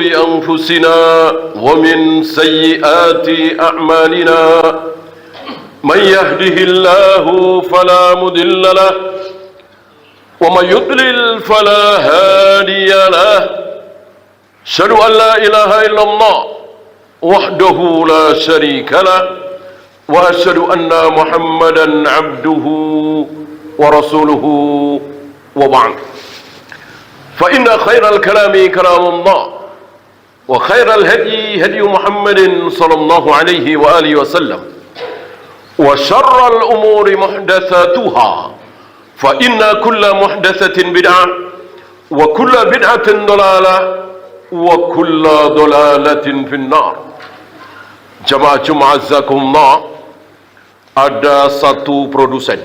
شرور أنفسنا ومن سيئات أعمالنا من يهده الله فلا مضل له ومن يضلل فلا هادي له أشهد أن لا إله إلا الله وحده لا شريك له وأشهد أن محمدا عبده ورسوله وبعد فإن خير الكلام كلام الله وخير الهدي هدي محمد صلى الله عليه وآله وسلم وشر الأمور محدثاتها فإن كل محدثة بدعة وكل بدعة ضلالة وكل ضلالة في النار. Jamaah Jumat azakumullah, ada satu produsen,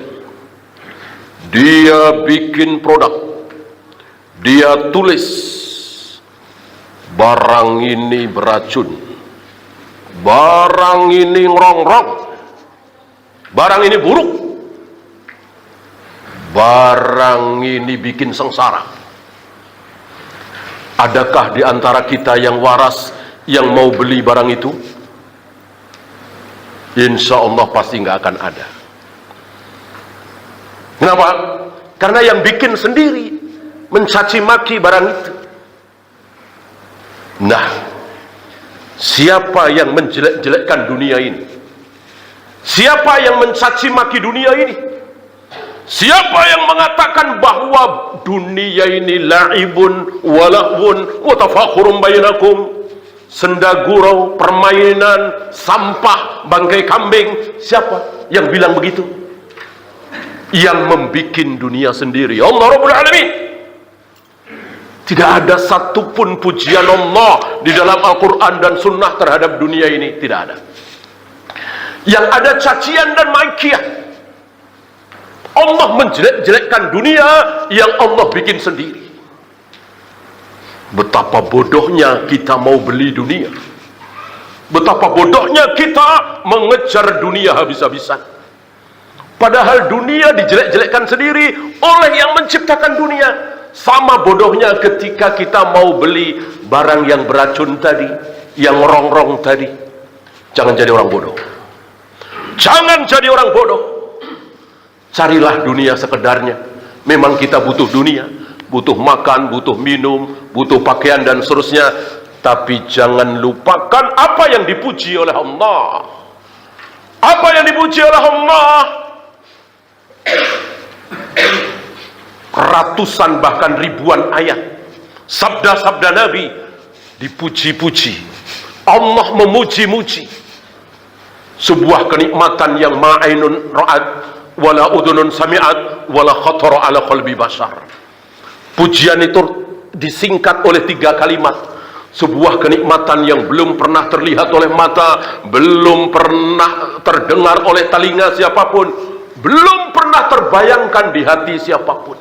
dia bikin produk, dia tulis barang ini beracun, barang ini ngerongrong, barang ini buruk, barang ini bikin sengsara. Adakah di antara kita yang waras yang mau beli barang itu? Insya Allah pasti nggak akan ada. Kenapa? Karena yang bikin sendiri mencaci maki barang itu. Nah, siapa yang menjelek-jelekkan dunia ini? Siapa yang mencaci maki dunia ini? Siapa yang mengatakan bahwa dunia ini la'ibun wala'wun wa tafakhurun bainakum, senda gurau, permainan, sampah, bangkai kambing? Siapa yang bilang begitu? Yang membuat dunia sendiri Allah Rabbul Alamin. Tidak ada satupun pujian Allah di dalam Al-Quran dan Sunnah terhadap dunia ini, tidak ada. Yang ada cacian dan makian. Allah menjelek-jelekkan dunia yang Allah bikin sendiri. Betapa bodohnya kita mau beli dunia. Betapa bodohnya kita mengejar dunia habis-habisan. Padahal dunia dijelek-jelekkan sendiri oleh yang menciptakan dunia. Sama bodohnya ketika kita mau beli barang yang beracun tadi, yang rongrong tadi. Jangan jadi orang bodoh. Jangan jadi orang bodoh. Carilah dunia sekedarnya. Memang kita butuh dunia, butuh makan, butuh minum, butuh pakaian dan seterusnya. Tapi jangan lupakan apa yang dipuji oleh Allah. Apa yang dipuji oleh Allah? Ratusan bahkan ribuan ayat, sabda-sabda Nabi dipuji-puji. Allah memuji-muji. Sebuah kenikmatan yang ma'ainun ra'at wala udunun sami'at wala khatara ala qalbi bashar. Pujian itu disingkat oleh 3 kalimat. Sebuah kenikmatan yang belum pernah terlihat oleh mata, belum pernah terdengar oleh telinga siapapun, belum pernah terbayangkan di hati siapapun.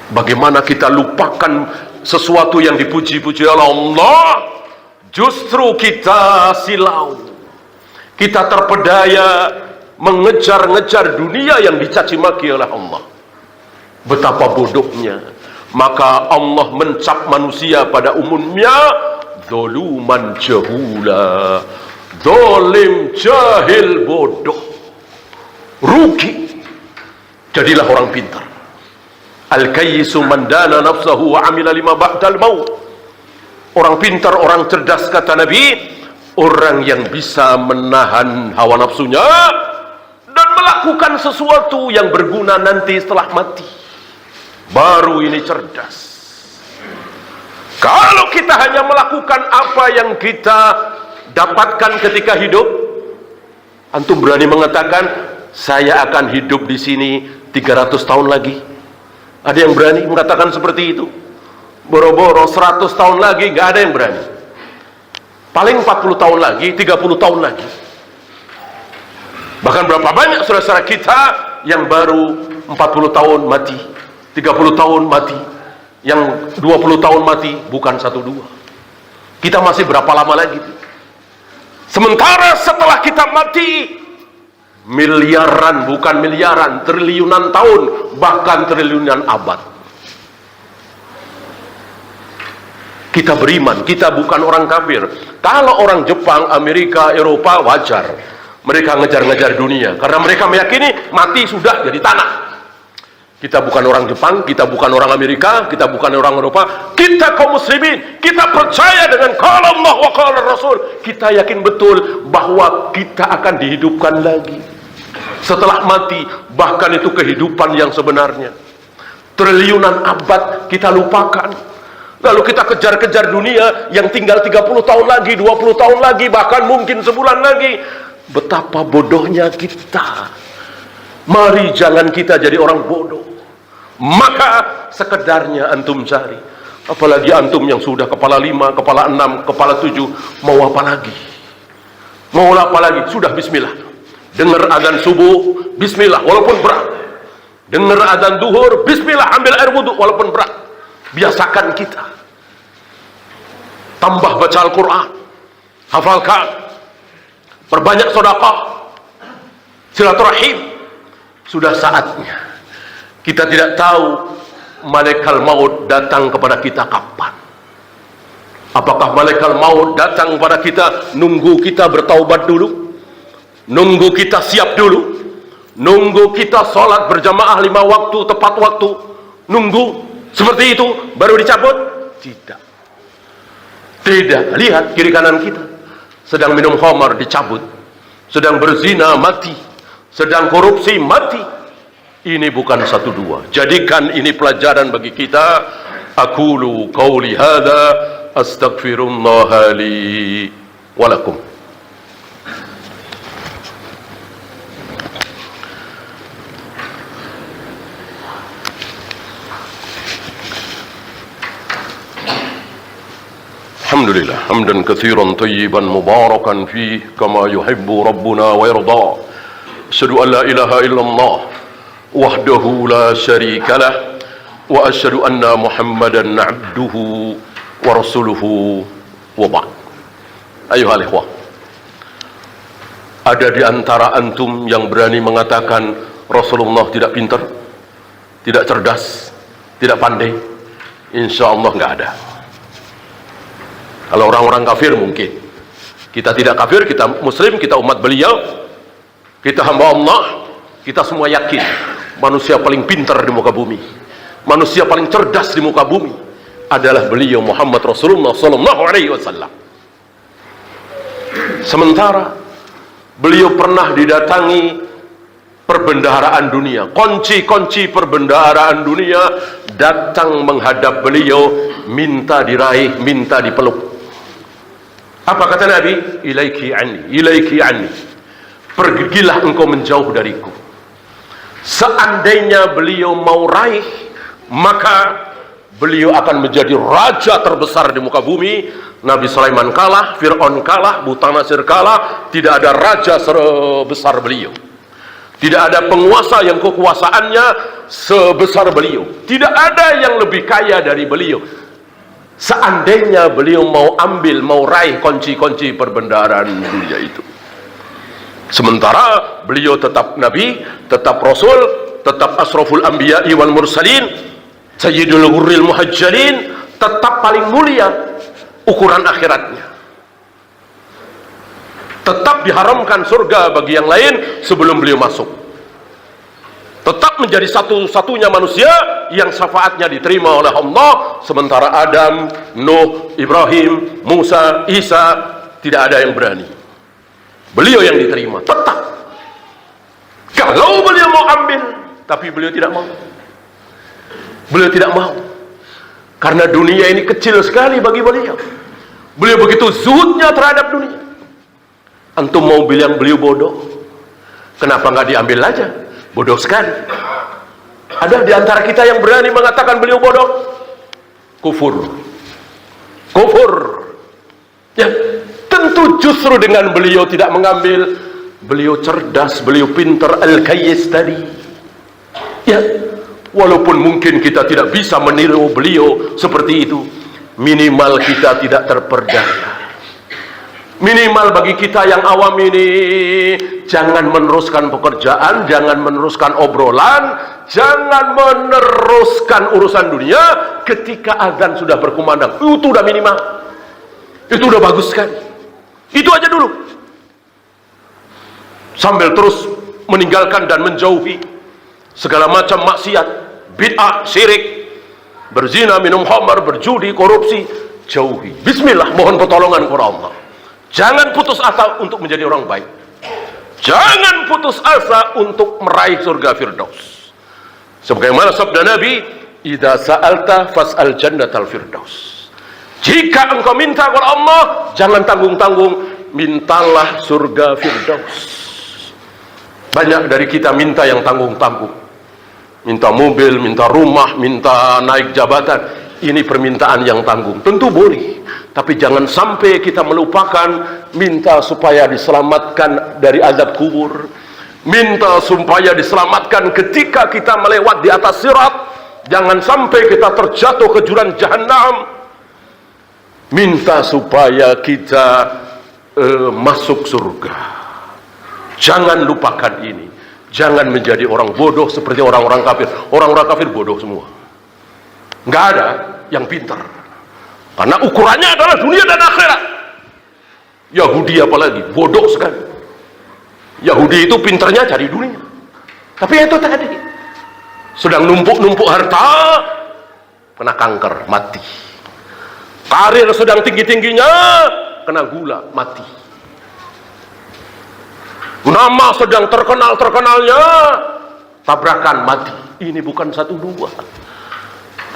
Bagaimana kita lupakan sesuatu yang dipuji-puji oleh Allah? Justru kita silau. Kita terpedaya mengejar-ngejar dunia yang dicaci maki oleh Allah. Betapa bodohnya. Maka Allah mencap manusia pada umumnya zoluman jahula, zolim, jahil, bodoh, rugi. Jadilah orang pintar. Al-kayyisu man dana nafsahu wa amila lima ba'dal maut. Orang pintar, orang cerdas, kata Nabi, orang yang bisa menahan hawa nafsunya dan melakukan sesuatu yang berguna nanti setelah mati. Baru ini cerdas. Kalau kita hanya melakukan apa yang kita dapatkan ketika hidup, antum berani mengatakan saya akan hidup di sini 300 tahun lagi? Ada yang berani mengatakan seperti itu? Boro-boro 100 tahun lagi, gak ada yang berani. Paling 40 tahun lagi, 30 tahun lagi. Bahkan berapa banyak saudara-saudara kita yang baru 40 tahun mati, 30 tahun mati, yang 20 tahun mati, bukan 1-2. Kita masih berapa lama lagi? Sementara setelah kita mati, miliaran, bukan miliaran, triliunan tahun, bahkan triliunan abad. Kita beriman, kita bukan orang kafir. Kalau orang Jepang, Amerika, Eropa wajar. Mereka ngejar-ngejar dunia karena mereka meyakini mati sudah jadi tanah. Kita bukan orang Jepang, kita bukan orang Amerika, kita bukan orang Eropa. Kita kaum muslimin, kita percaya dengan qala Allah wa qala Rasul. Kita yakin betul bahwa kita akan dihidupkan lagi setelah mati, bahkan itu kehidupan yang sebenarnya. Triliunan abad kita lupakan. Lalu kita kejar-kejar dunia yang tinggal 30 tahun lagi, 20 tahun lagi, bahkan mungkin sebulan lagi. Betapa bodohnya kita. Mari jangan kita jadi orang bodoh. Maka sekedarnya antum cari. Apalagi antum yang sudah kepala 5, kepala 6, kepala 7, mau apa lagi? Mau apa lagi? Sudah bismillah. Dengar azan subuh, bismillah walaupun berat. Dengar azan duhur, bismillah ambil air wudhu walaupun berat. Biasakan kita. Tambah baca Al-Quran, hafalkan, perbanyak sedekah, silaturahim. Sudah saatnya. Kita tidak tahu malaikat maut datang kepada kita kapan. Apakah malaikat maut datang kepada kita nunggu kita bertaubat dulu, nunggu kita siap dulu, nunggu kita sholat berjamaah 5 waktu tepat waktu, nunggu seperti itu baru dicabut? Tidak. Tidak. Lihat kiri kanan kita, sedang minum khamar dicabut, sedang berzina mati, sedang korupsi mati. Ini bukan 1-2. Jadikan ini pelajaran bagi kita. Aqulu qawli hadza astaghfirullah li wa lakum. Alhamdulillah hamdan katsiran tayyiban mubarakan fihi kama yuhibbu rabbuna wa yarda. Asyhadu an la ilaha illallah wahdahu la syarikalah wa asyhadu anna Muhammadan abduhu wa rasuluhu wa ba'd. Ayuhal ikhwah, ada di antara antum yang berani mengatakan Rasulullah tidak pintar, tidak cerdas, tidak pandai? Insyaallah enggak ada. Kalau orang-orang kafir mungkin. Kita tidak kafir, kita muslim, kita umat beliau, kita hamba Allah, kita semua yakin manusia paling pintar di muka bumi, manusia paling cerdas di muka bumi adalah beliau Muhammad Rasulullah sallallahu alaihi wasallam. Sementara beliau pernah didatangi perbendaharaan dunia, kunci-kunci perbendaharaan dunia datang menghadap beliau, minta diraih, minta dipeluk. Apa kata Nabi? Ilaiki anni, ilaiki anni. Pergilah engkau menjauh dariku. Seandainya beliau mau raih, maka beliau akan menjadi raja terbesar di muka bumi. Nabi Sulaiman kalah, Fir'aun kalah, Butanasir kalah. Tidak ada raja sebesar beliau. Tidak ada penguasa yang kekuasaannya sebesar beliau. Tidak ada yang lebih kaya dari beliau. Seandainya beliau mau ambil, mau raih kunci-kunci perbendaharaan dunia itu. Sementara beliau tetap Nabi, tetap Rasul, tetap Asraful Anbiya'i wal Mursalin, Sayyidul Ghurril Muhajjalin, tetap paling mulia ukuran akhiratnya. Tetap diharamkan surga bagi yang lain sebelum beliau masuk. Tetap menjadi satu-satunya manusia yang syafaatnya diterima oleh Allah. Sementara Adam, Nuh, Ibrahim, Musa, Isa tidak ada yang berani. Beliau yang diterima, tetap. Kalau beliau mau ambil, tapi beliau tidak mau. Beliau tidak mau. Karena dunia ini kecil sekali bagi beliau. Beliau begitu zuhudnya terhadap dunia. Antum mau bilang beliau bodoh? Kenapa nggak diambil aja? Bodoh sekali. Ada di antara kita yang berani mengatakan beliau bodoh? Kufur. Kufur. Ya, tentu justru dengan beliau tidak mengambil, beliau cerdas, beliau pintar, al-kayyis tadi. Ya, walaupun mungkin kita tidak bisa meniru beliau seperti itu, minimal kita tidak terperdaya. Minimal bagi kita yang awam ini, jangan meneruskan pekerjaan, jangan meneruskan obrolan, jangan meneruskan urusan dunia. ketika azan sudah berkumandang. Itu udah minimal. Itu udah bagus sekali. Itu aja dulu. Sambil terus meninggalkan dan menjauhi segala macam maksiat, bid'ah, syirik, berzina, minum khamar, berjudi, korupsi, jauhi. Bismillah, mohon pertolongan kepada Allah. Jangan putus asa untuk menjadi orang baik. Jangan putus asa untuk meraih surga Firdaus. Sebagaimana sabda Nabi, "Idza sa'alta fas'al jannatal firdaus." Jika engkau minta kepada Allah, jangan tanggung-tanggung, mintalah surga Firdaus. Banyak dari kita minta yang tanggung-tanggung. Minta mobil, minta rumah, minta naik jabatan. Ini permintaan yang tanggung. Tentu boleh, tapi jangan sampai kita melupakan minta supaya diselamatkan dari azab kubur. Minta supaya diselamatkan ketika kita melewat di atas sirat. Jangan sampai kita terjatuh ke jurang jahanam. Minta supaya kita masuk surga. Jangan lupakan ini. Jangan menjadi orang bodoh seperti orang-orang kafir. Orang-orang kafir bodoh semua. Nggak ada yang pintar. Karena ukurannya adalah dunia dan akhirat. Yahudi apalagi, bodoh sekali. Yahudi itu pintarnya cari dunia. Tapi itu tadi, sedang numpuk-numpuk harta, kena kanker, mati. Karir sedang tinggi-tingginya, kena gula, mati. Nama sedang terkenal-terkenalnya, tabrakan, mati. Ini bukan satu dua.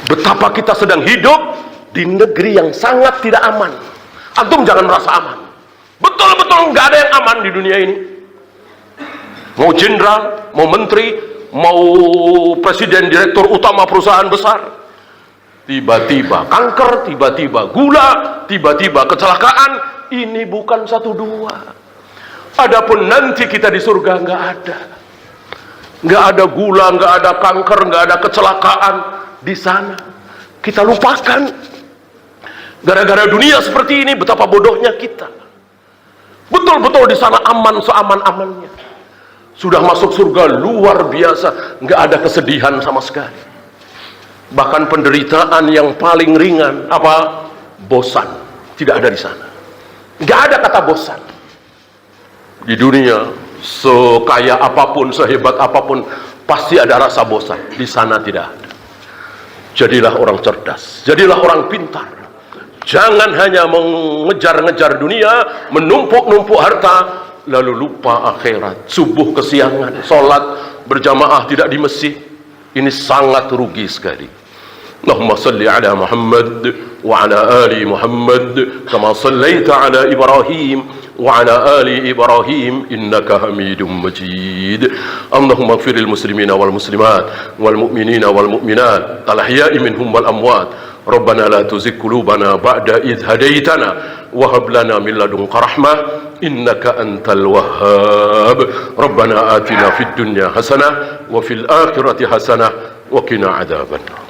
Betapa kita sedang hidup di negeri yang sangat tidak aman. Antum jangan merasa aman. Betul-betul nggak ada yang aman di dunia ini. Mau jenderal, mau menteri, mau presiden, direktur utama perusahaan besar, tiba-tiba kanker, tiba-tiba gula, tiba-tiba kecelakaan. Ini bukan satu dua. Adapun nanti kita di surga nggak ada. Nggak ada gula, nggak ada kanker, nggak ada kecelakaan. Di sana kita lupakan. Gara-gara dunia seperti ini, betapa bodohnya kita. Betul-betul di sana aman seaman-amannya. Sudah masuk surga luar biasa, nggak ada kesedihan sama sekali. Bahkan penderitaan yang paling ringan apa? Bosan. Tidak ada di sana. Nggak ada kata bosan. Di dunia sekaya apapun, sehebat apapun, pasti ada rasa bosan. Di sana tidak ada. Jadilah orang cerdas, jadilah orang pintar. Jangan hanya mengejar-ngejar dunia, menumpuk-numpuk harta, lalu lupa akhirat. Subuh kesiangan, sholat berjamaah tidak di masjid. Ini sangat rugi sekali. Allahumma salli ala Muhammad wa ala ali Muhammad kama sallaita ala Ibrahim wa ala ali Ibrahim innaka Hamidum Majid. Allahumma ighfir lil muslimina wal muslimat wal mu'minina wal mu'minat al ahya'i minhum wal amwat. Rabbana la tuzigh qulubana ba'da idh hadaitana wa hab lana min ladunka rahmah innaka antal wahhab. Rabbana atina fid dunya hasanah wa fil akhirati hasanah wa qina adzabannar.